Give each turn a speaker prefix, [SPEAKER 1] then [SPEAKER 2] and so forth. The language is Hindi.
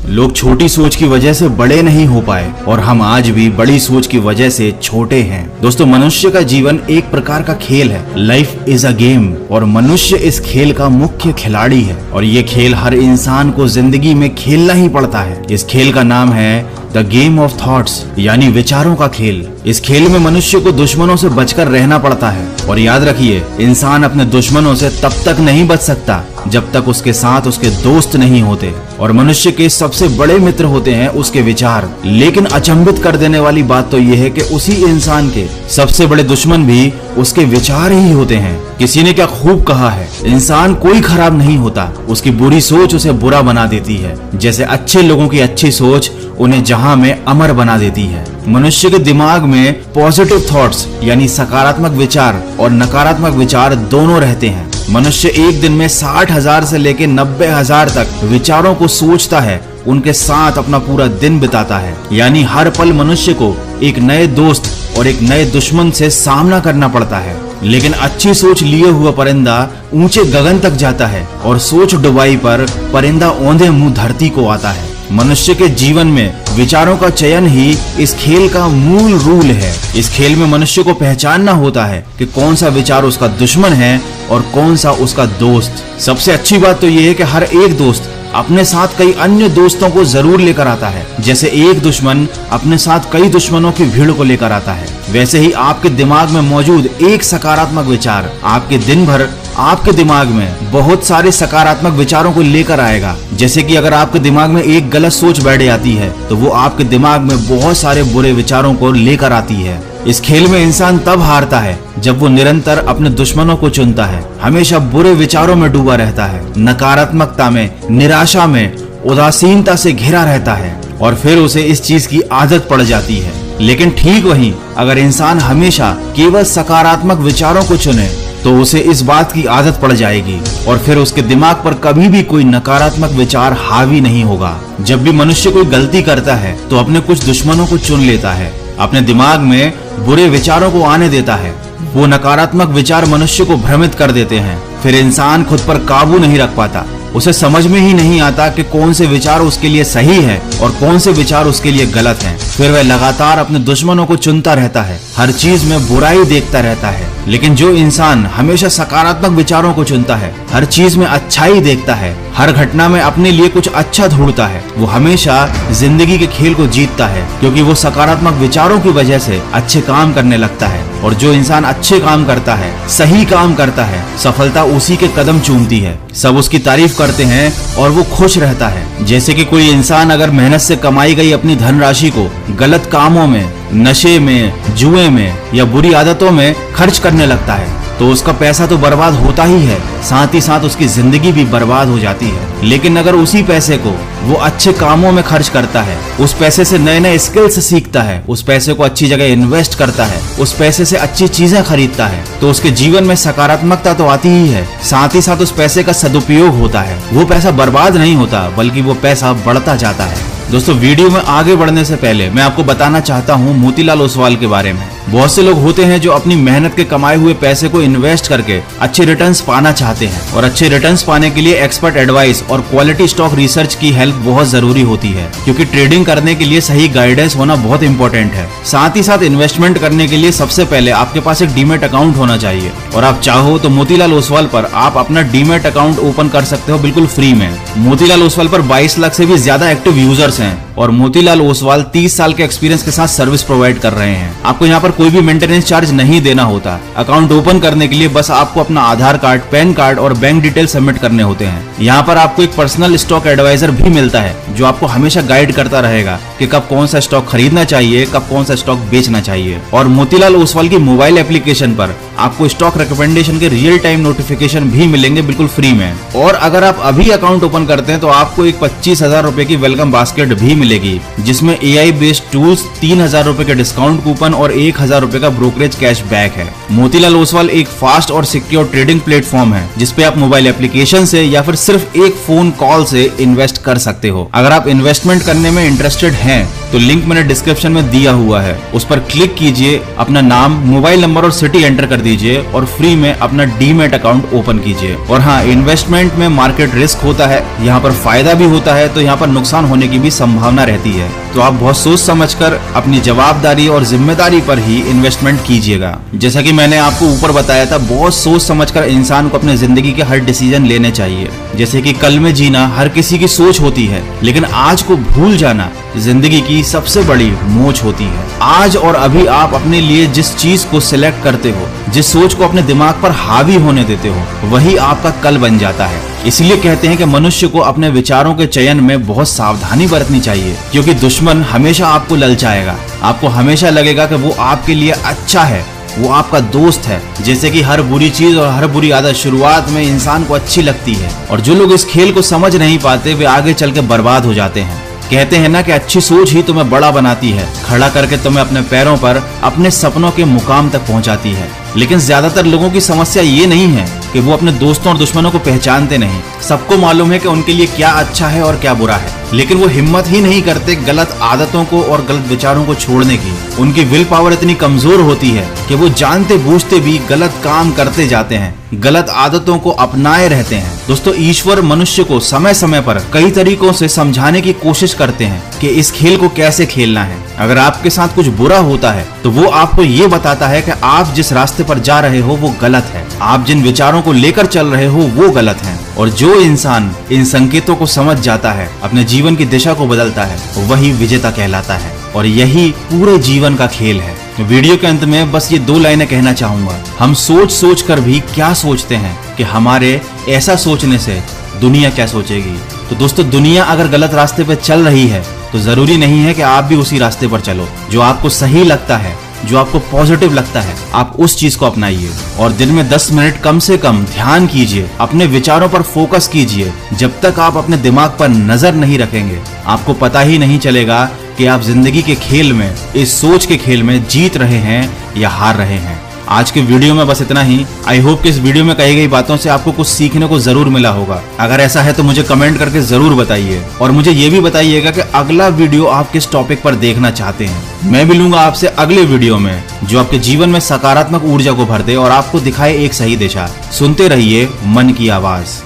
[SPEAKER 1] लोग छोटी सोच की वजह से बड़े नहीं हो पाए और हम आज भी बड़ी सोच की वजह से छोटे हैं। दोस्तों, मनुष्य का जीवन एक प्रकार का खेल है। लाइफ इज अ गेम और मनुष्य इस खेल का मुख्य खिलाड़ी है और ये खेल हर इंसान को जिंदगी में खेलना ही पड़ता है। इस खेल का नाम है द गेम ऑफ थॉट्स, यानी विचारों का खेल। इस खेल में मनुष्य को दुश्मनों से बचकर रहना पड़ता है और याद रखिए, इंसान अपने दुश्मनों से तब तक नहीं बच सकता जब तक उसके साथ उसके दोस्त नहीं होते। और मनुष्य के सबसे बड़े मित्र होते हैं उसके विचार। लेकिन अचंभित कर देने वाली बात तो यह है कि उसी इंसान के सबसे बड़े दुश्मन भी उसके विचार ही होते हैं। किसी ने क्या खूब कहा है, इंसान कोई खराब नहीं होता, उसकी बुरी सोच उसे बुरा बना देती है। जैसे अच्छे लोगों की अच्छी सोच उन्हें जहां में अमर बना देती है। मनुष्य के दिमाग में पॉजिटिव थॉट्स यानी सकारात्मक विचार और नकारात्मक विचार दोनों रहते हैं। मनुष्य एक दिन में 60,000 से लेकर 90,000 तक विचारों को सोचता है, उनके साथ अपना पूरा दिन बिताता है। यानी हर पल मनुष्य को एक नए दोस्त और एक नए दुश्मन से सामना करना पड़ता है। लेकिन अच्छी सोच लिए हुआ परिंदा ऊंचे गगन तक जाता है और सोच डुबाई पर परिंदा औंधे मुंह धरती को आता है। मनुष्य के जीवन में विचारों का चयन ही इस खेल का मूल रूल है। इस खेल में मनुष्य को पहचानना होता है कि कौन सा विचार उसका दुश्मन है और कौन सा उसका दोस्त। सबसे अच्छी बात तो यह है कि हर एक दोस्त अपने साथ कई अन्य दोस्तों को जरूर लेकर आता है। जैसे एक दुश्मन अपने साथ कई दुश्मनों की भीड़ को लेकर आता है, वैसे ही आपके दिमाग में मौजूद एक सकारात्मक विचार आपके दिन भर आपके दिमाग में बहुत सारे सकारात्मक विचारों को लेकर आएगा। जैसे कि अगर आपके दिमाग में एक गलत सोच बैठ जाती है तो वो आपके दिमाग में बहुत सारे बुरे विचारों को लेकर आती है। इस खेल में इंसान तब हारता है जब वो निरंतर अपने दुश्मनों को चुनता है, हमेशा बुरे विचारों में डूबा रहता है, नकारात्मकता में, निराशा में, उदासीनता से घिरा रहता है और फिर उसे इस चीज की आदत पड़ जाती है। लेकिन ठीक वहीं अगर इंसान हमेशा केवल सकारात्मक विचारों को चुने तो उसे इस बात की आदत पड़ जाएगी और फिर उसके दिमाग पर कभी भी कोई नकारात्मक विचार हावी नहीं होगा। जब भी मनुष्य कोई गलती करता है तो अपने कुछ दुश्मनों को चुन लेता है, अपने दिमाग में बुरे विचारों को आने देता है। वो नकारात्मक विचार मनुष्य को भ्रमित कर देते हैं। फिर इंसान खुद पर काबू नहीं रख पाता, उसे समझ में ही नहीं आता कि कौन से विचार उसके लिए सही है और कौन से विचार उसके लिए गलत हैं। फिर वह लगातार अपने दुश्मनों को चुनता रहता है, हर चीज में बुराई देखता रहता है। लेकिन जो इंसान हमेशा सकारात्मक विचारों को चुनता है, हर चीज में अच्छाई देखता है, हर घटना में अपने लिए कुछ अच्छा ढूंढता है, वो हमेशा जिंदगी के खेल को जीतता है, क्योंकि वो सकारात्मक विचारों की वजह से अच्छे काम करने लगता है। और जो इंसान अच्छे काम करता है, सही काम करता है, सफलता उसी के कदम चूमती है। सब उसकी तारीफ करते हैं और वो खुश रहता है। जैसे कि कोई इंसान अगर मेहनत से कमाई गई अपनी धनराशि को गलत कामों में, नशे में, जुए में या बुरी आदतों में खर्च करने लगता है तो उसका पैसा तो बर्बाद होता ही है, साथ ही साथ उसकी जिंदगी भी बर्बाद हो जाती है। लेकिन अगर उसी पैसे को वो अच्छे कामों में खर्च करता है, उस पैसे से नए नए स्किल्स सीखता है, उस पैसे को अच्छी जगह इन्वेस्ट करता है, उस पैसे से अच्छी चीजें खरीदता है, तो उसके जीवन में सकारात्मकता तो आती ही है, साथ ही साथ उस पैसे का सदुपयोग होता है। वो पैसा बर्बाद नहीं होता बल्कि वो पैसा बढ़ता जाता है। दोस्तों, वीडियो में आगे बढ़ने से पहले मैं आपको बताना चाहता हूँ मोतीलाल ओसवाल के बारे में। बहुत से लोग होते हैं जो अपनी मेहनत के कमाए हुए पैसे को इन्वेस्ट करके अच्छे रिटर्न्स पाना चाहते हैं और अच्छे रिटर्न्स पाने के लिए एक्सपर्ट एडवाइस और क्वालिटी स्टॉक रिसर्च की हेल्प बहुत जरूरी होती है, क्योंकि ट्रेडिंग करने के लिए सही गाइडेंस होना बहुत इंपॉर्टेंट है। साथ ही साथ इन्वेस्टमेंट करने के लिए सबसे पहले आपके पास एक डीमेट अकाउंट होना चाहिए और आप चाहो तो मोतीलाल ओसवाल पर आप अपना डीमेट अकाउंट ओपन कर सकते हो बिल्कुल फ्री में। मोतीलाल ओसवाल पर 22 लाख से भी ज्यादा एक्टिव यूजर्स हैं और मोतीलाल ओसवाल 30 साल के एक्सपीरियंस के साथ सर्विस प्रोवाइड कर रहे हैं। आपको यहाँ पर कोई भी मेंटेनेंस चार्ज नहीं देना होता। अकाउंट ओपन करने के लिए बस आपको अपना आधार कार्ड, पैन कार्ड और बैंक डिटेल सबमिट करने होते हैं। यहाँ पर आपको एक पर्सनल स्टॉक एडवाइजर भी मिलता है जो आपको हमेशा गाइड करता रहेगा कि कब कौन सा स्टॉक खरीदना चाहिए, कब कौन सा स्टॉक बेचना चाहिए। और मोतीलाल ओसवाल की मोबाइल एप्लीकेशन पर आपको स्टॉक रिकमेंडेशन के रियल टाइम नोटिफिकेशन भी मिलेंगे बिल्कुल फ्री में। और अगर आप अभी अकाउंट ओपन करते हैं तो आपको एक 25,000 रुपए की वेलकम बास्केट भी मिलेगी, जिसमें AI बेस्ड टूल्स, 3,000 रुपए के डिस्काउंट कूपन और 1,000 रुपए का ब्रोकरेज कैश बैक है। मोतीलाल ओसवाल एक फास्ट और सिक्योर ट्रेडिंग प्लेटफॉर्म है जिसपे आप मोबाइल एप्लीकेशन से या फिर सिर्फ एक फोन कॉल से इन्वेस्ट कर सकते हो। अगर आप इन्वेस्टमेंट करने में इंटरेस्टेड हैं तो लिंक मैंने डिस्क्रिप्शन में दिया हुआ है, उस पर क्लिक कीजिए, अपना नाम, मोबाइल नंबर और सिटी एंटर कर दीजिए और फ्री में अपना डीमैट अकाउंट ओपन कीजिए। और हाँ, इन्वेस्टमेंट में मार्केट रिस्क होता है, यहाँ पर फायदा भी होता है तो यहाँ पर नुकसान होने की भी संभावना रहती है। तो आप बहुत सोच समझकर अपनी जवाबदारी और जिम्मेदारी पर ही इन्वेस्टमेंट कीजिएगा। जैसा कि मैंने आपको ऊपर बताया था, बहुत सोच समझकर इंसान को अपने जिंदगी के हर डिसीजन लेने चाहिए। जैसे कि कल में जीना हर किसी की सोच होती है, लेकिन आज को भूल जाना जिंदगी की सबसे बड़ी मोच होती है। आज और अभी आप अपने लिए जिस चीज को सिलेक्ट करते हो, जिस सोच को अपने दिमाग पर हावी होने देते हो, वही आपका कल बन जाता है। इसलिए कहते हैं कि मनुष्य को अपने विचारों के चयन में बहुत सावधानी बरतनी चाहिए, क्योंकि दुश्मन हमेशा आपको ललचाएगा। आपको हमेशा लगेगा कि वो आपके लिए अच्छा है, वो आपका दोस्त है। जैसे कि हर बुरी चीज और हर बुरी आदत शुरुआत में इंसान को अच्छी लगती है, और जो लोग इस खेल को समझ नहीं पाते वे आगे चल के बर्बाद हो जाते हैं। कहते हैं ना कि अच्छी सोच ही तुम्हें बड़ा बनाती है, खड़ा करके तुम्हें अपने पैरों पर, अपने सपनों के मुकाम तक पहुंचाती है। लेकिन ज्यादातर लोगों की समस्या ये नहीं है कि वो अपने दोस्तों और दुश्मनों को पहचानते नहीं। सबको मालूम है कि उनके लिए क्या अच्छा है और क्या बुरा है, लेकिन वो हिम्मत ही नहीं करते गलत आदतों को और गलत विचारों को छोड़ने की। उनकी विल पावर इतनी कमजोर होती है कि वो जानते बूझते भी गलत काम करते जाते हैं, गलत आदतों को अपनाए रहते हैं। दोस्तों, ईश्वर मनुष्य को समय समय पर कई तरीकों से समझाने की कोशिश करते हैं कि इस खेल को कैसे खेलना है। अगर आपके साथ कुछ बुरा होता है तो वो आपको ये बताता है कि आप जिस रास्ते पर जा रहे हो वो गलत है, आप जिन विचारों को लेकर चल रहे हो वो गलत है। और जो इंसान इन संकेतों को समझ जाता है, अपने जीवन की दिशा को बदलता है, वही विजेता कहलाता है। और यही पूरे जीवन का खेल है। वीडियो के अंत में बस ये 2 लाइनें कहना चाहूंगा। हम सोच सोच कर भी क्या सोचते हैं कि हमारे ऐसा सोचने से दुनिया क्या सोचेगी। तो दोस्तों, दुनिया अगर गलत रास्ते पर चल रही है तो जरूरी नहीं है कि आप भी उसी रास्ते पर चलो। जो आपको सही लगता है, जो आपको पॉजिटिव लगता है, आप उस चीज को अपनाइए। और दिन में 10 मिनट कम से कम ध्यान कीजिए, अपने विचारों पर फोकस कीजिए। जब तक आप अपने दिमाग पर नजर नहीं रखेंगे, आपको पता ही नहीं चलेगा कि आप जिंदगी के खेल में, इस सोच के खेल में जीत रहे हैं या हार रहे हैं। आज के वीडियो में बस इतना ही। आई होप कि इस वीडियो में कही गई बातों से आपको कुछ सीखने को जरूर मिला होगा। अगर ऐसा है तो मुझे कमेंट करके जरूर बताइए, और मुझे ये भी बताइएगा कि अगला वीडियो आप किस टॉपिक पर देखना चाहते हैं। मैं मिलूंगा आपसे अगले वीडियो में, जो आपके जीवन में सकारात्मक ऊर्जा को भर दे और आपको दिखाए एक सही दिशा। सुनते रहिए मन की आवाज।